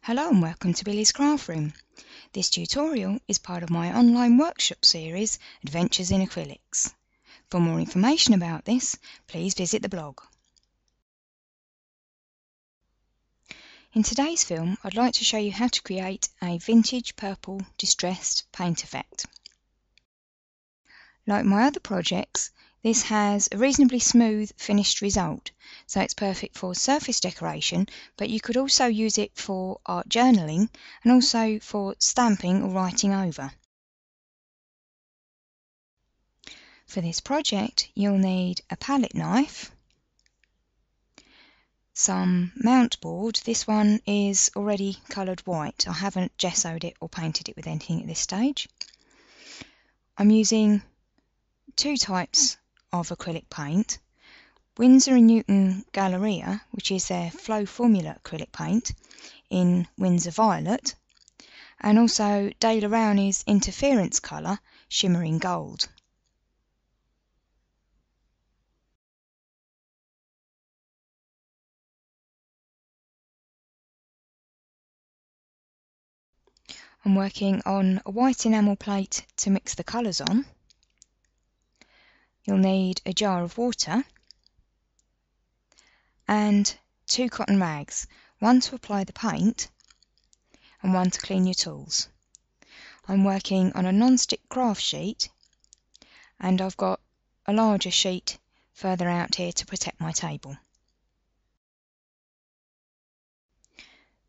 Hello and welcome to Billy's Craft Room. This tutorial is part of my online workshop series, Adventures in Acrylics. For more information about this, please visit the blog. In today's film, I'd like to show you how to create a vintage purple distressed paint effect. Like my other projects, this has a reasonably smooth finished result, so it's perfect for surface decoration, but you could also use it for art journaling and also for stamping or writing over. For this project, you'll need a palette knife, some mount board. This one is already coloured white. I haven't gessoed it or painted it with anything at this stage. I'm using two types of acrylic paint, Winsor & Newton Galleria, which is their Flow Formula acrylic paint in Winsor Violet, and also De La Rowney's Interference colour, Shimmering Gold. I'm working on a white enamel plate to mix the colours on. You'll need a jar of water and two cotton rags, one to apply the paint and one to clean your tools. I'm working on a non-stick craft sheet and I've got a larger sheet further out here to protect my table.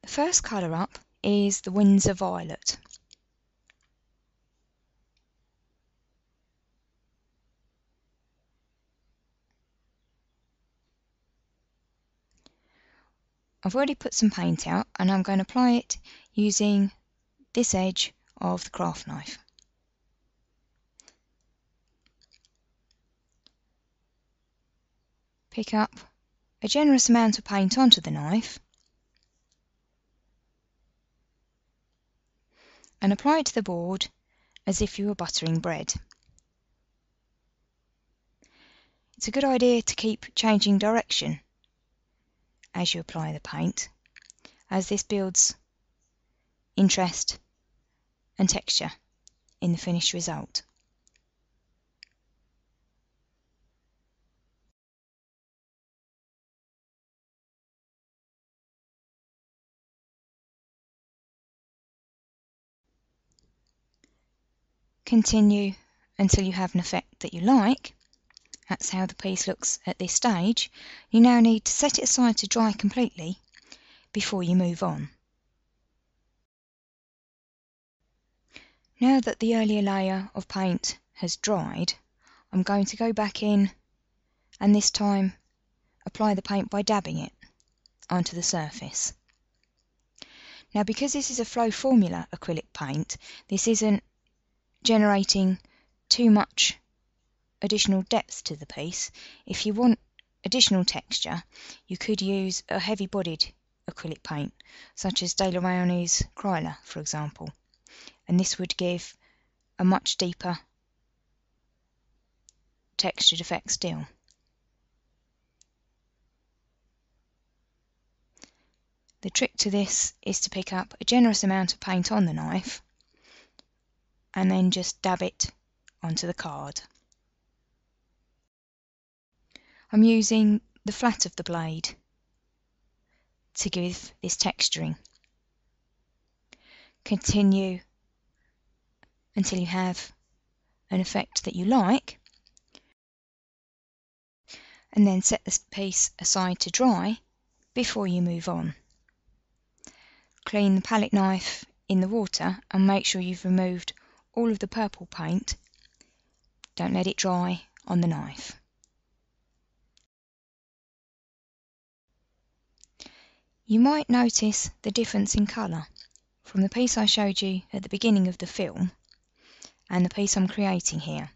The first colour up is the Winsor Violet. I've already put some paint out and I'm going to apply it using this edge of the craft knife. Pick up a generous amount of paint onto the knife and apply it to the board as if you were buttering bread. It's a good idea to keep changing direction as you apply the paint, as this builds interest and texture in the finished result. Continue until you have an effect that you like. That's how the piece looks at this stage. You now need to set it aside to dry completely before you move on. Now that the earlier layer of paint has dried, I'm going to go back in and this time apply the paint by dabbing it onto the surface. Now, because this is a Flow Formula acrylic paint, this isn't generating too much additional depth to the piece. If you want additional texture, you could use a heavy-bodied acrylic paint, such as De La Rowney's Kryler, for example, and this would give a much deeper textured effect still. The trick to this is to pick up a generous amount of paint on the knife and then just dab it onto the card. I'm using the flat of the blade to give this texturing. Continue until you have an effect that you like, and then set this piece aside to dry before you move on. Clean the palette knife in the water and make sure you've removed all of the purple paint. Don't let it dry on the knife. You might notice the difference in colour from the piece I showed you at the beginning of the film and the piece I'm creating here.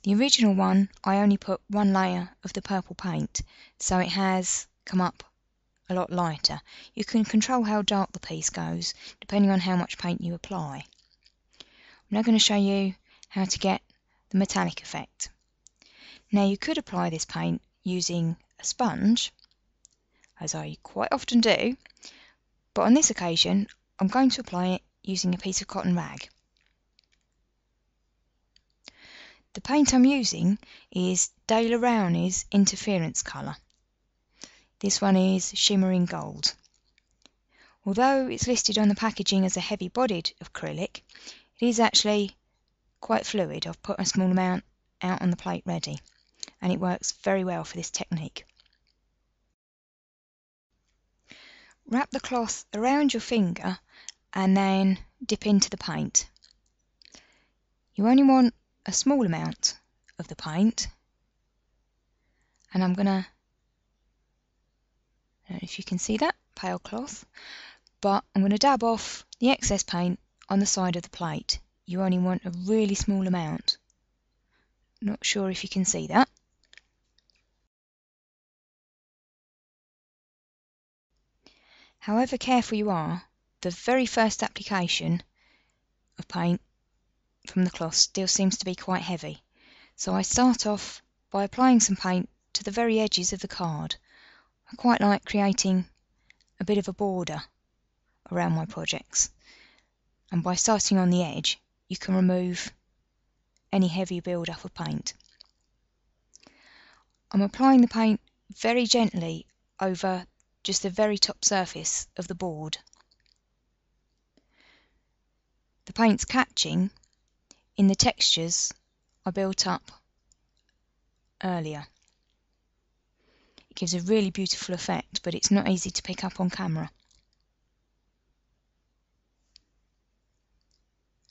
The original one, I only put one layer of the purple paint, so it has come up a lot lighter. You can control how dark the piece goes depending on how much paint you apply. I'm now going to show you how to get the metallic effect. Now, you could apply this paint using a sponge, as I quite often do, but on this occasion I'm going to apply it using a piece of cotton rag. The paint I'm using is Daler Rowney's Interference colour. This one is Shimmering Gold. Although it's listed on the packaging as a heavy-bodied acrylic, it is actually quite fluid. I've put a small amount out on the plate ready, and it works very well for this technique. Wrap the cloth around your finger and then dip into the paint. You only want a small amount of the paint, and I'm going to, I don't know if you can see that, pale cloth, but I'm going to dab off the excess paint on the side of the plate. You only want a really small amount. Not sure if you can see that. However careful you are, the very first application of paint from the cloth still seems to be quite heavy. So I start off by applying some paint to the very edges of the card. I quite like creating a bit of a border around my projects, and by starting on the edge you can remove any heavy build-up of paint. I'm applying the paint very gently over just the very top surface of the board. The paint's catching in the textures I built up earlier. It gives a really beautiful effect, but it's not easy to pick up on camera.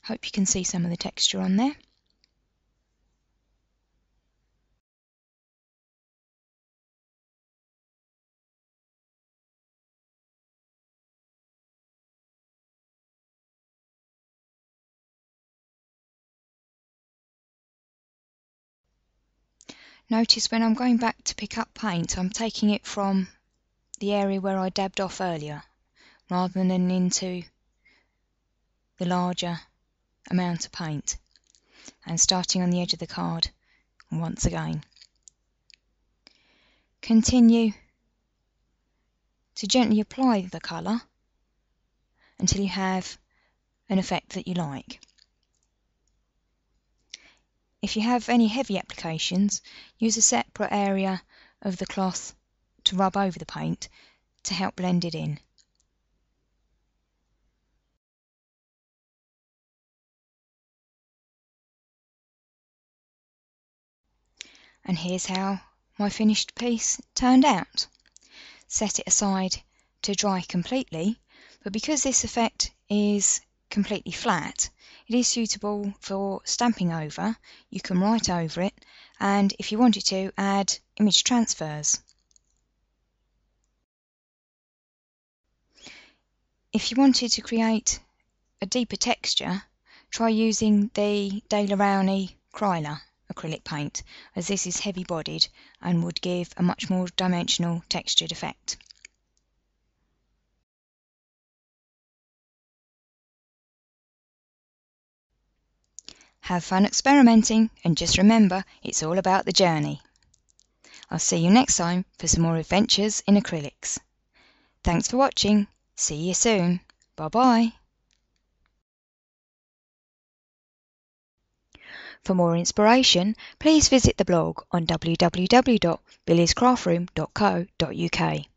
Hope you can see some of the texture on there. Notice when I'm going back to pick up paint, I'm taking it from the area where I dabbed off earlier, rather than into the larger amount of paint, and starting on the edge of the card once again. Continue to gently apply the colour until you have an effect that you like. If you have any heavy applications, use a separate area of the cloth to rub over the paint to help blend it in. And here's how my finished piece turned out. Set it aside to dry completely, but because this effect is completely flat, it is suitable for stamping over. You can write over it, and if you wanted to, add image transfers. If you wanted to create a deeper texture, try using the Daler Rowney Kryler acrylic paint, as this is heavy bodied and would give a much more dimensional textured effect. Have fun experimenting, and just remember, it's all about the journey. I'll see you next time for some more adventures in acrylics. Thanks for watching. See you soon. Bye bye. For more inspiration, please visit the blog on www.billiescraftroom.co.uk.